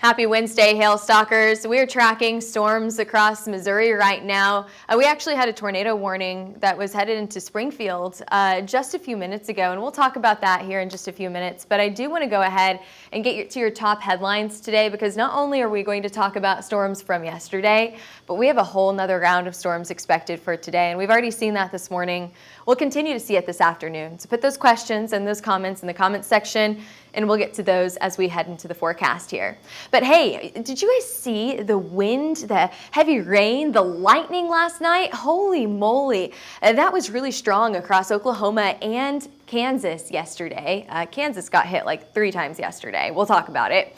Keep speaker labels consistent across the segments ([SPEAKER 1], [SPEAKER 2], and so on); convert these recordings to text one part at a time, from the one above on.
[SPEAKER 1] Happy Wednesday, Hail Stalkers. We're tracking storms across Missouri right now. We actually had a tornado warning that was headed into Springfield just a few minutes ago, and we'll talk about that here in just a few minutes. But I do want to go ahead and get to your top headlines today, because not only are we going to talk about storms from yesterday, but we have a whole nother round of storms expected for today, and we've already seen that this morning. We'll continue to see it this afternoon. So put those questions and those comments in the comments section, and we'll get to those as we head into the forecast here. But hey, did you guys see the wind, the heavy rain, the lightning last night? Holy moly. That was really strong across Oklahoma and Kansas yesterday. Kansas got hit like 3 times yesterday. We'll talk about it.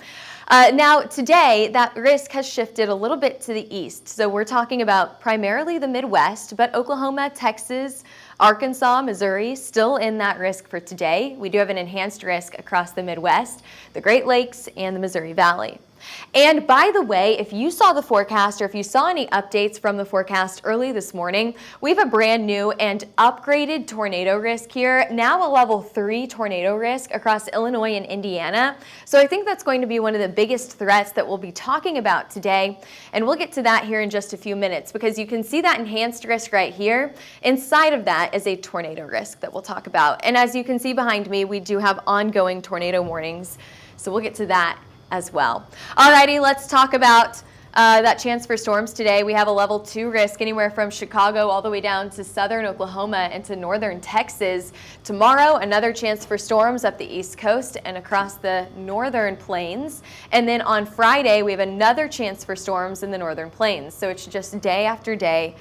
[SPEAKER 1] Now, today, that risk has shifted a little bit to the east. So we're talking about primarily the Midwest, but Oklahoma, Texas, Arkansas, Missouri, still in that risk for today. We do have an enhanced risk across the Midwest, the Great Lakes, and the Missouri Valley. And by the way, if you saw the forecast or if you saw any updates from the forecast early this morning, we have a brand new and upgraded tornado risk here, now a level 3 tornado risk across Illinois and Indiana. So I think that's going to be one of the biggest threats that we'll be talking about today. And we'll get to that here in just a few minutes, because you can see that enhanced risk right here. Inside of that is a tornado risk that we'll talk about. And as you can see behind me, we do have ongoing tornado warnings. So we'll get to that as well. Alrighty, let's talk about that chance for storms today. We have a level 2 risk anywhere from Chicago all the way down to southern Oklahoma and to northern Texas. Tomorrow, another chance for storms up the East Coast and across the northern plains. And then on Friday, we have another chance for storms in the northern plains. So it's just day after day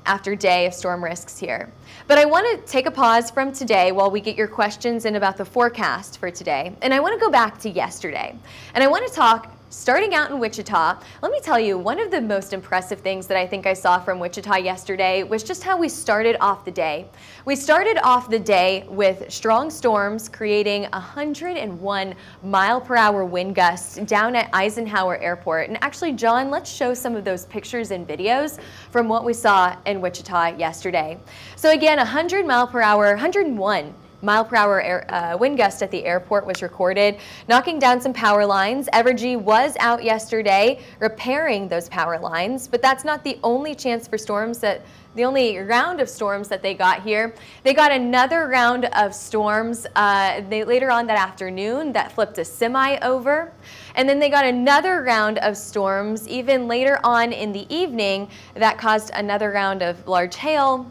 [SPEAKER 1] after day of storm risks here. But I want to take a pause from today while we get your questions in about the forecast for today. And I want to go back to yesterday. And I want to talk, starting out in Wichita. Let me tell you, one of the most impressive things that I think I saw from Wichita yesterday was just how we started off the day. We started off the day with strong storms creating 101 mile-per-hour wind gusts down at Eisenhower Airport. And actually, John, let's show some of those pictures and videos from what we saw in Wichita yesterday. So again, 100 mile-per-hour, 101 mile-per-hour wind gust at the airport was recorded, knocking down some power lines. Evergy was out yesterday repairing those power lines, but that's not the only chance for storms the only round of storms that they got here. They got another round of storms later on that afternoon that flipped a semi over. And then they got another round of storms even later on in the evening that caused another round of large hail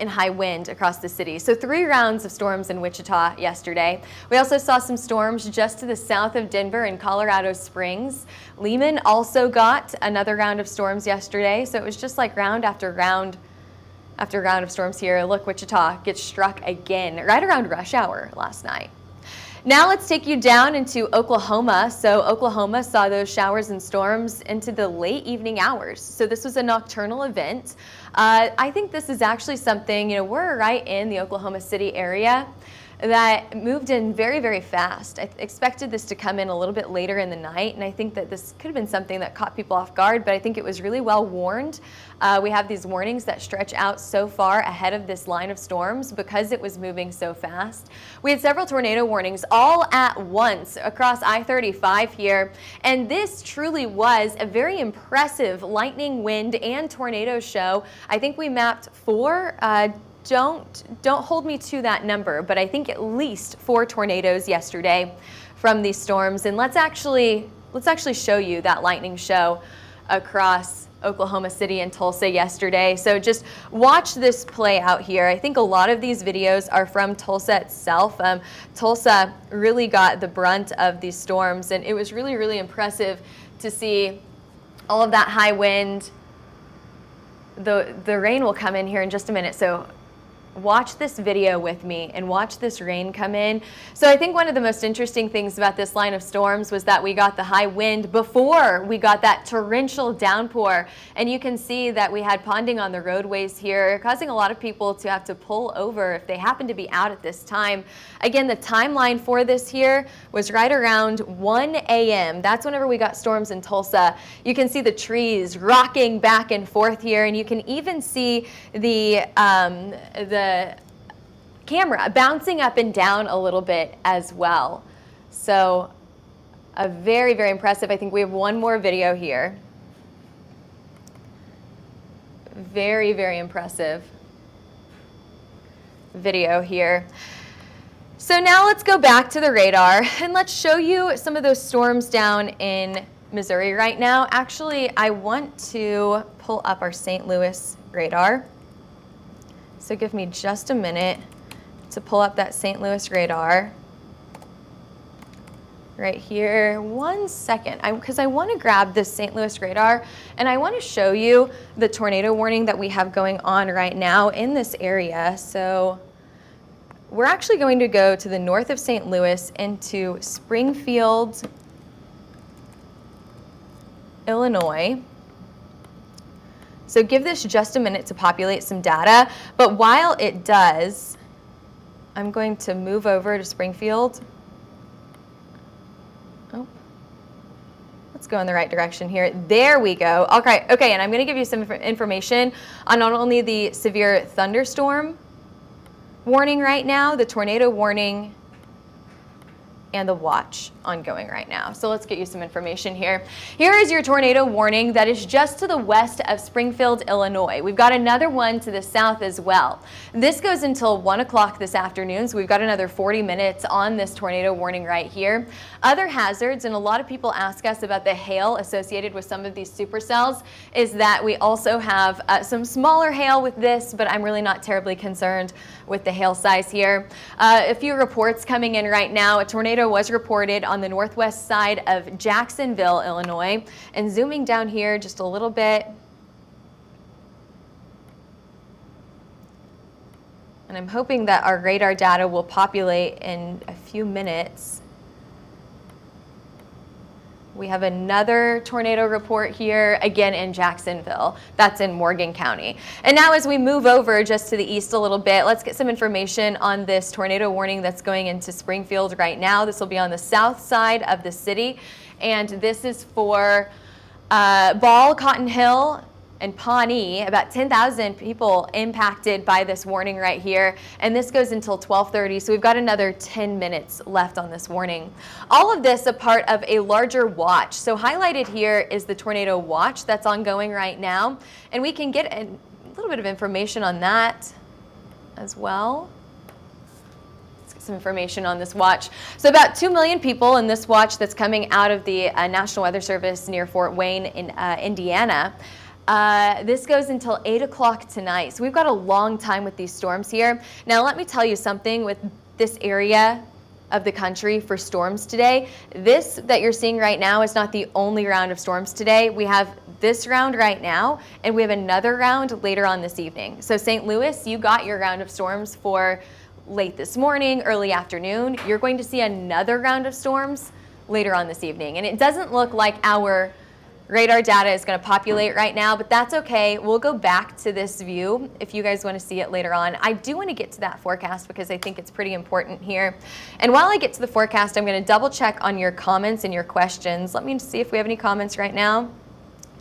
[SPEAKER 1] and high wind across the city. So 3 rounds of storms in Wichita yesterday. We also saw some storms just to the south of Denver in Colorado Springs. Lehman also got another round of storms yesterday. So it was just like round after round after round of storms here. Look, Wichita gets struck again right around rush hour last night. Now let's take you down into Oklahoma. So Oklahoma saw those showers and storms into the late evening hours. So this was a nocturnal event. I think this is actually something, we're right in the Oklahoma City area that moved in very, very fast. I expected this to come in a little bit later in the night, and I think that this could have been something that caught people off guard, but I think it was really well warned. We have these warnings that stretch out so far ahead of this line of storms because it was moving so fast. We had several tornado warnings all at once across I-35 here, and this truly was a very impressive lightning, wind, and tornado show. I think we mapped 4. Don't hold me to that number, but I think at least 4 tornadoes yesterday from these storms. And let's actually show you that lightning show across Oklahoma City and Tulsa yesterday. So just watch this play out here. I think a lot of these videos are from Tulsa itself. Tulsa really got the brunt of these storms, and it was really, really impressive to see all of that high wind. The rain will come in here in just a minute, so watch this video with me and watch this rain come in. So I think one of the most interesting things about this line of storms was that we got the high wind before we got that torrential downpour. And you can see that we had ponding on the roadways here, causing a lot of people to have to pull over if they happen to be out at this time. Again, the timeline for this here was right around 1 a.m. That's whenever we got storms in Tulsa. You can see the trees rocking back and forth here, and you can even see the camera bouncing up and down a little bit as well. So Very, very impressive. I think we have one more video here. Very, very impressive video here. So now let's go back to the radar and let's show you some of those storms down in Missouri right now. Actually, I want to pull up our St. Louis radar. So give me just a minute to pull up that St. Louis radar. Right here, 1 second, because I want to grab this St. Louis radar and I want to show you the tornado warning that we have going on right now in this area. So we're actually going to go to the north of St. Louis into Springfield, Illinois. So give this just a minute to populate some data, but while it does, I'm going to move over to Springfield. Oh, let's go in the right direction here. There we go. Okay, and I'm going to give you some information on not only the severe thunderstorm warning right now, the tornado warning, and the watch ongoing right now. So let's get you some information here. Here is your tornado warning that is just to the west of Springfield, Illinois. We've got another one to the south as well. This goes until 1 o'clock this afternoon, so we've got another 40 minutes on this tornado warning right here. Other hazards, and a lot of people ask us about the hail associated with some of these supercells, is that we also have some smaller hail with this, but I'm really not terribly concerned with the hail size here. A few reports coming in right now. A tornado was reported on the northwest side of Jacksonville, Illinois. And zooming down here just a little bit. And I'm hoping that our radar data will populate in a few minutes. We have another tornado report here, again in Jacksonville. That's in Morgan County. And now as we move over just to the east a little bit, let's get some information on this tornado warning that's going into Springfield right now. This will be on the south side of the city. And this is for Ball, Cotton Hill, and Pawnee. About 10,000 people impacted by this warning right here, and this goes until 12:30, so we've got another 10 minutes left on this warning. All of this a part of a larger watch. So highlighted here is the tornado watch that's ongoing right now, and we can get a little bit of information on that as well. Let's get some information on this watch. So about 2 million people in this watch that's coming out of the National Weather Service near Fort Wayne in Indiana. This goes until 8 o'clock tonight. So we've got a long time with these storms here. Now let me tell you something with this area of the country for storms today. This that you're seeing right now is not the only round of storms today. We have this round right now, and we have another round later on this evening. So St. Louis, you got your round of storms for late this morning, early afternoon. You're going to see another round of storms later on this evening. And it doesn't look like our radar data is going to populate right now, but that's okay. We'll go back to this view if you guys want to see it later on. I do want to get to that forecast because I think it's pretty important here. And while I get to the forecast, I'm going to double check on your comments and your questions. Let me see if we have any comments right now.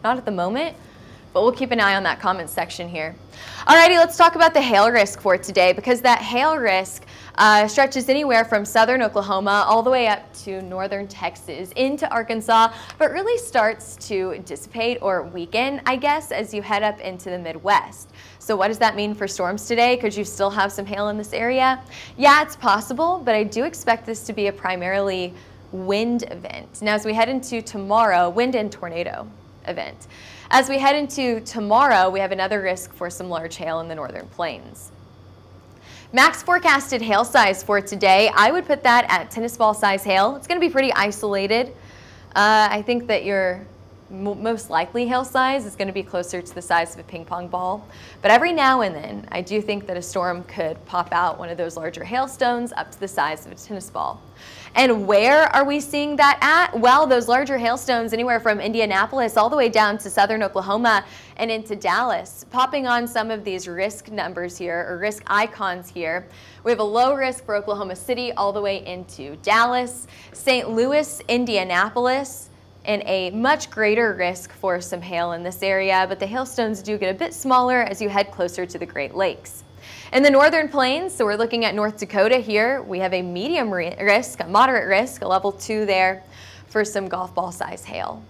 [SPEAKER 1] Not at the moment, but we'll keep an eye on that comment section here. Alrighty, let's talk about the hail risk for today, because that hail risk stretches anywhere from southern Oklahoma all the way up to northern Texas into Arkansas, but really starts to dissipate or weaken, I guess, as you head up into the Midwest. So what does that mean for storms today? Could you still have some hail in this area? Yeah, it's possible, but I do expect this to be a primarily wind event. Now, as we head into tomorrow, wind and tornado event. As we head into tomorrow, we have another risk for some large hail in the northern plains. Max forecasted hail size for today, I would put that at tennis ball size hail. It's going to be pretty isolated. I think that your most likely hail size is going to be closer to the size of a ping pong ball. But every now and then, I do think that a storm could pop out one of those larger hailstones up to the size of a tennis ball. And where are we seeing that at? Well, those larger hailstones anywhere from Indianapolis all the way down to southern Oklahoma and into Dallas. Popping on some of these risk numbers here, or risk icons here. We have a low risk for Oklahoma City all the way into Dallas, St. Louis, Indianapolis, and a much greater risk for some hail in this area, but the hailstones do get a bit smaller as you head closer to the Great Lakes. In the northern plains, so we're looking at North Dakota here, we have a medium risk, a moderate risk, a level 2 there. for some golf ball size hail.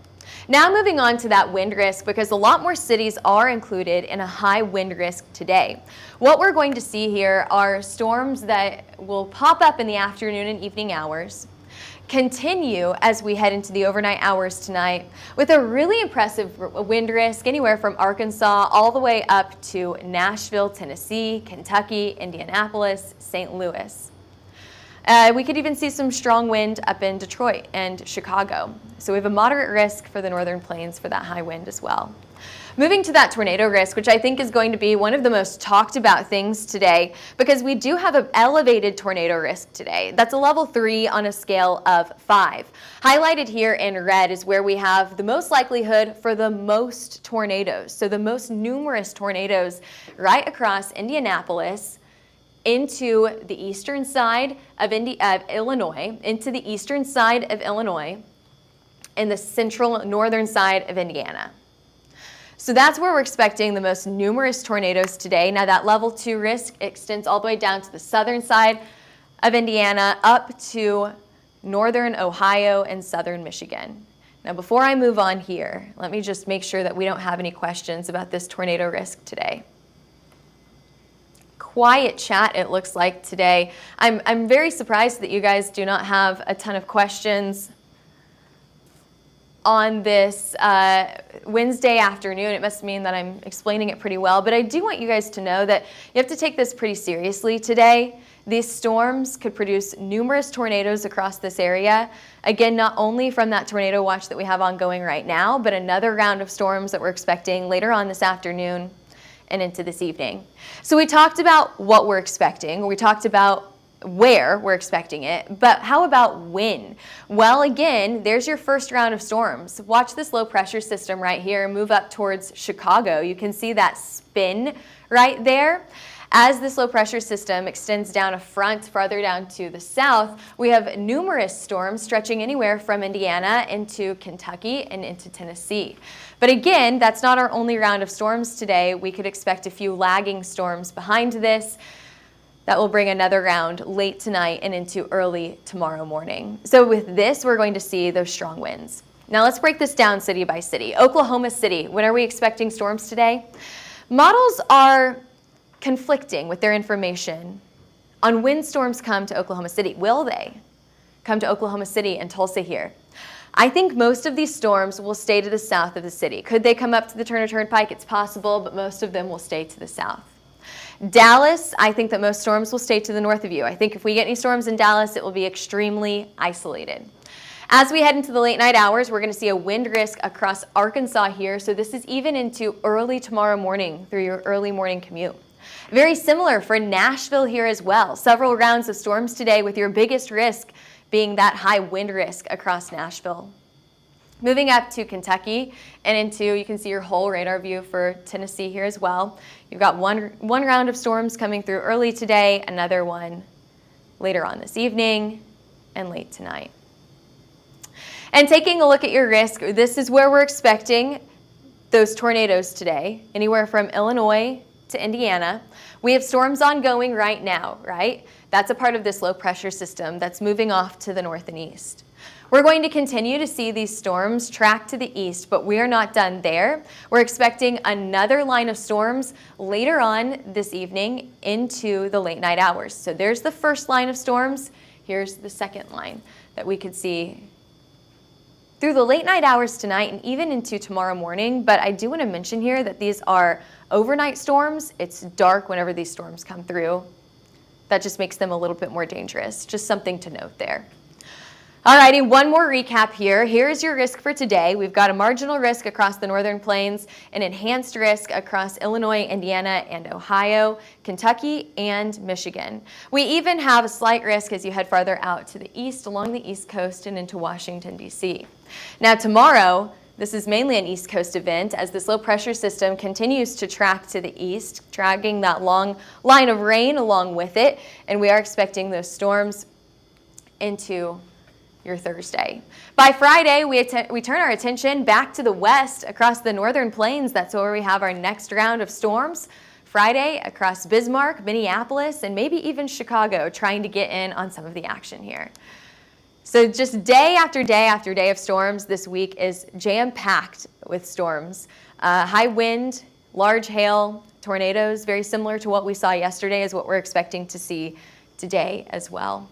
[SPEAKER 1] Now moving on to that wind risk, because a lot more cities are included in a high wind risk today. What we're going to see here are storms that will pop up in the afternoon and evening hours, continue as we head into the overnight hours tonight with a really impressive wind risk anywhere from Arkansas all the way up to Nashville, Tennessee, Kentucky, Indianapolis, St. Louis. We could even see some strong wind up in Detroit and Chicago. So we have a moderate risk for the northern plains for that high wind as well. Moving to that tornado risk, which I think is going to be one of the most talked about things today, because we do have an elevated tornado risk today. That's a level 3 on a scale of 5. Highlighted here in red is where we have the most likelihood for the most tornadoes. So the most numerous tornadoes right across Indianapolis, into the eastern side of Illinois, into the eastern side of Illinois, and the central northern side of Indiana. So that's where we're expecting the most numerous tornadoes today. Now that level 2 risk extends all the way down to the southern side of Indiana, up to northern Ohio and southern Michigan. Now before I move on here, let me just make sure that we don't have any questions about this tornado risk today. Quiet chat, it looks like today. I'm very surprised that you guys do not have a ton of questions on this Wednesday afternoon. It must mean that I'm explaining it pretty well, but I do want you guys to know that you have to take this pretty seriously today. These storms could produce numerous tornadoes across this area. Again, not only from that tornado watch that we have ongoing right now, but another round of storms that we're expecting later on this afternoon and into this evening. So we talked about what we're expecting. We talked about where we're expecting it, but how about when? Well, again, there's your first round of storms. Watch this low pressure system right here move up towards Chicago. You can see that spin right there. As this low pressure system extends down a front farther down to the south, we have numerous storms stretching anywhere from Indiana into Kentucky and into Tennessee. But again, that's not our only round of storms today. We could expect a few lagging storms behind this that will bring another round late tonight and into early tomorrow morning. So with this, we're going to see those strong winds. Now let's break this down city by city. Oklahoma City, when are we expecting storms today? Models are conflicting with their information on when storms come to Oklahoma City. Will they come to Oklahoma City and Tulsa here? I think most of these storms will stay to the south of the city. Could they come up to the Turner Turnpike? It's possible, but most of them will stay to the south. Dallas, I think that most storms will stay to the north of you. I think if we get any storms in Dallas, it will be extremely isolated. As we head into the late night hours, we're going to see a wind risk across Arkansas here. So this is even into early tomorrow morning through your early morning commute. Very similar for Nashville here as well. Several rounds of storms today with your biggest risk being that high wind risk across Nashville. Moving up to Kentucky and into, you can see your whole radar view for Tennessee here as well. You've got one round of storms coming through early today, another one later on this evening, and late tonight. And taking a look at your risk, this is where we're expecting those tornadoes today, anywhere from Illinois to Indiana. We have storms ongoing right now, right? That's a part of this low pressure system that's moving off to the north and east. We're going to continue to see these storms track to the east, but we are not done there. We're expecting another line of storms later on this evening into the late night hours. So there's the first line of storms. Here's the second line that we could see through the late night hours tonight and even into tomorrow morning. But I do want to mention here that these are overnight storms. It's dark whenever these storms come through. That just makes them a little bit more dangerous. Just something to note there. Alrighty, one more recap here. Here's your risk for today. We've got a marginal risk across the northern plains, an enhanced risk across Illinois, Indiana, and Ohio, Kentucky, and Michigan. We even have a slight risk as you head farther out to the east along the East Coast and into Washington, D.C. Now tomorrow, this is mainly an East Coast event as this low pressure system continues to track to the east, dragging that long line of rain along with it, and we are expecting those storms into your Thursday. By Friday, we turn our attention back to the west across the northern plains. That's where we have our next round of storms. Friday across Bismarck, Minneapolis, and maybe even Chicago, trying to get in on some of the action here. So just day after day after day of storms this week is jam-packed with storms. High wind, large hail, tornadoes, very similar to what we saw yesterday is what we're expecting to see today as well.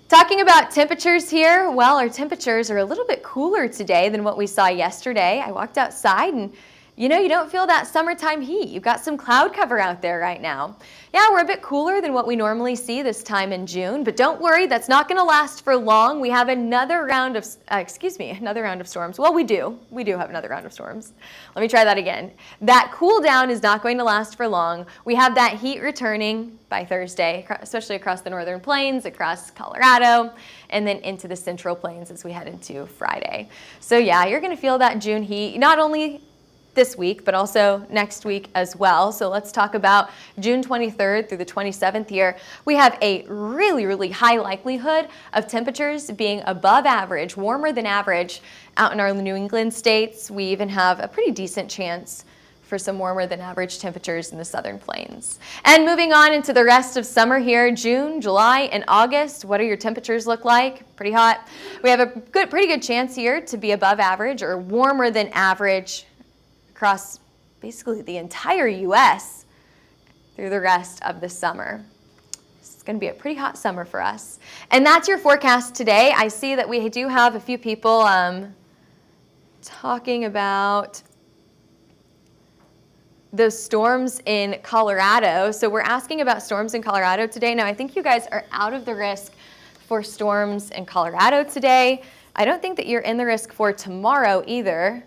[SPEAKER 1] Talking about temperatures here, well, our temperatures are a little bit cooler today than what we saw yesterday. I walked outside and you don't feel that summertime heat. You've got some cloud cover out there right now. Yeah, we're a bit cooler than what we normally see this time in June, but don't worry, that's not going to last for long. We have another round of storms. Well, we do have another round of storms. Let me try that again. That cool down is not going to last for long. We have that heat returning by Thursday, especially across the northern plains, across Colorado, and then into the central plains as we head into Friday. So yeah, you're going to feel that June heat, not only this week, but also next week as well. So let's talk about June 23rd through the 27th here. We have a really, really high likelihood of temperatures being above average, warmer than average out in our New England states. We even have a pretty decent chance for some warmer than average temperatures in the southern plains. And moving on into the rest of summer here, June, July, and August, what do your temperatures look like? Pretty hot. We have a pretty good chance here to be above average or warmer than average across basically the entire U.S. through the rest of the summer. It's going to be a pretty hot summer for us. And that's your forecast today. I see that we do have a few people talking about those storms in Colorado. So we're asking about storms in Colorado today. Now, I think you guys are out of the risk for storms in Colorado today. I don't think that you're in the risk for tomorrow either.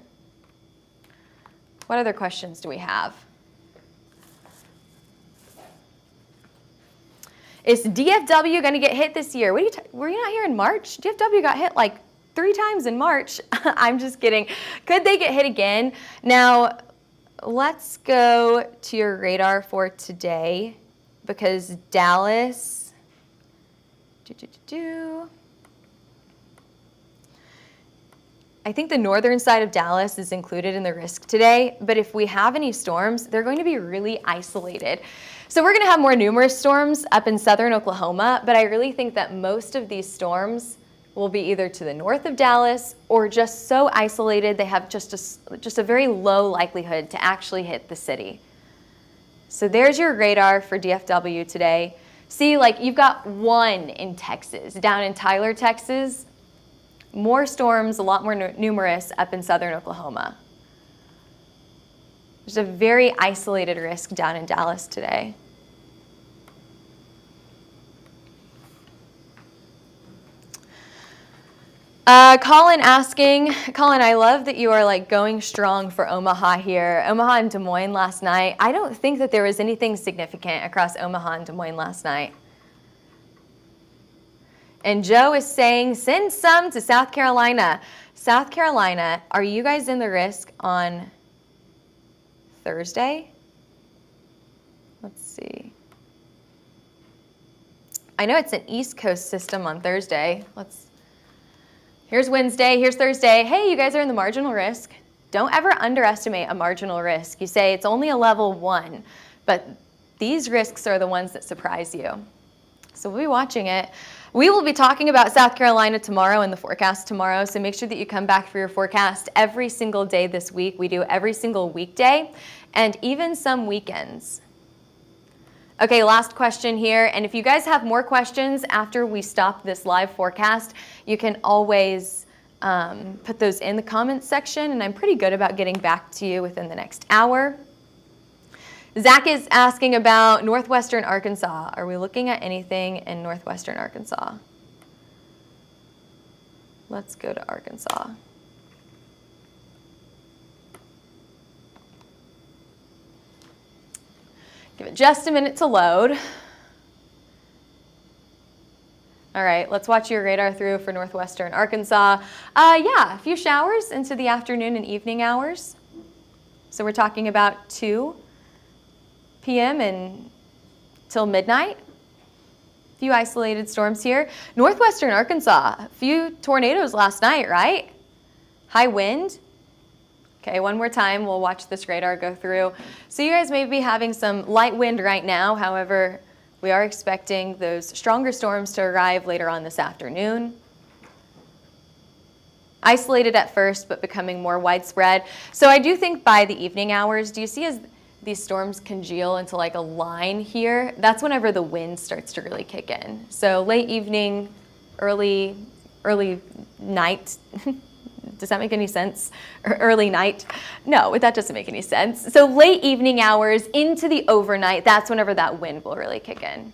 [SPEAKER 1] What other questions do we have? Is DFW going to get hit this year? Were you not here in March? DFW got hit like 3 times in March. I'm just kidding. Could they get hit again? Now, let's go to your radar for today because Dallas. I think the northern side of Dallas is included in the risk today, but if we have any storms, they're going to be really isolated. So we're going to have more numerous storms up in southern Oklahoma, but I really think that most of these storms will be either to the north of Dallas or just so isolated they have just a very low likelihood to actually hit the city. So there's your radar for DFW today. See, like you've got one in Texas, down in Tyler, Texas. More storms, a lot more numerous up in southern Oklahoma. There's a very isolated risk down in Dallas today. Colin, I love that you are like going strong for Omaha here. Omaha and Des Moines last night. I don't think that there was anything significant across Omaha and Des Moines last night. And Joe is saying, send some to South Carolina. South Carolina, are you guys in the risk on Thursday? Let's see. I know it's an East Coast system on Thursday. Here's Wednesday, here's Thursday. Hey, you guys are in the marginal risk. Don't ever underestimate a marginal risk. You say it's only a level 1, but these risks are the ones that surprise you. So we'll be watching it. We will be talking about South Carolina tomorrow in the forecast tomorrow, so make sure that you come back for your forecast every single day this week. We do every single weekday and even some weekends. Okay, last question here, and if you guys have more questions after we stop this live forecast, you can always put those in the comments section, and I'm pretty good about getting back to you within the next hour. Zach is asking about northwestern Arkansas. Are we looking at anything in northwestern Arkansas? Let's go to Arkansas. Give it just a minute to load. All right, let's watch your radar through for northwestern Arkansas. Yeah, a few showers into the afternoon and evening hours. So we're talking about 2 p.m. until midnight. A few isolated storms here. Northwestern Arkansas, a few tornadoes last night, right? High wind. Okay, one more time, we'll watch this radar go through. So you guys may be having some light wind right now. However, we are expecting those stronger storms to arrive later on this afternoon. Isolated at first, but becoming more widespread. So I do think by the evening hours, do you see as these storms congeal into like a line here? That's whenever the wind starts to really kick in. So late evening, early night. Does that make any sense? Or early night? No, that doesn't make any sense. So late evening hours into the overnight, that's whenever that wind will really kick in.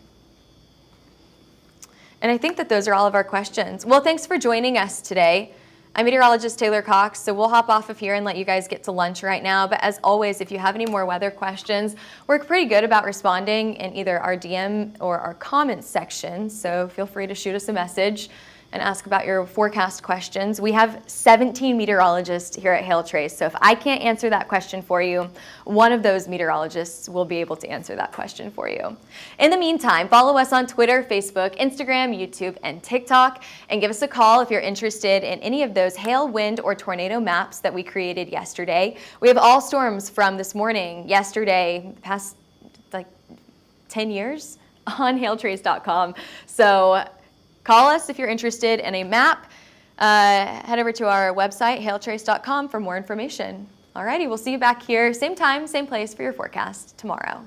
[SPEAKER 1] And I think that those are all of our questions. Well, thanks for joining us today. I'm meteorologist Taylor Cox, so we'll hop off of here and let you guys get to lunch right now. But as always, if you have any more weather questions, we're pretty good about responding in either our DM or our comments section. So feel free to shoot us a message and ask about your forecast questions. We have 17 meteorologists here at Hail Trace, so if I can't answer that question for you, one of those meteorologists will be able to answer that question for you. In the meantime, follow us on Twitter, Facebook, Instagram, YouTube, and TikTok, and give us a call if you're interested in any of those hail, wind, or tornado maps that we created yesterday. We have all storms from this morning, yesterday, past like 10 years on hailtrace.com. So call us if you're interested in a map. Head over to our website, hailtrace.com, for more information. Alrighty, we'll see you back here, same time, same place for your forecast tomorrow.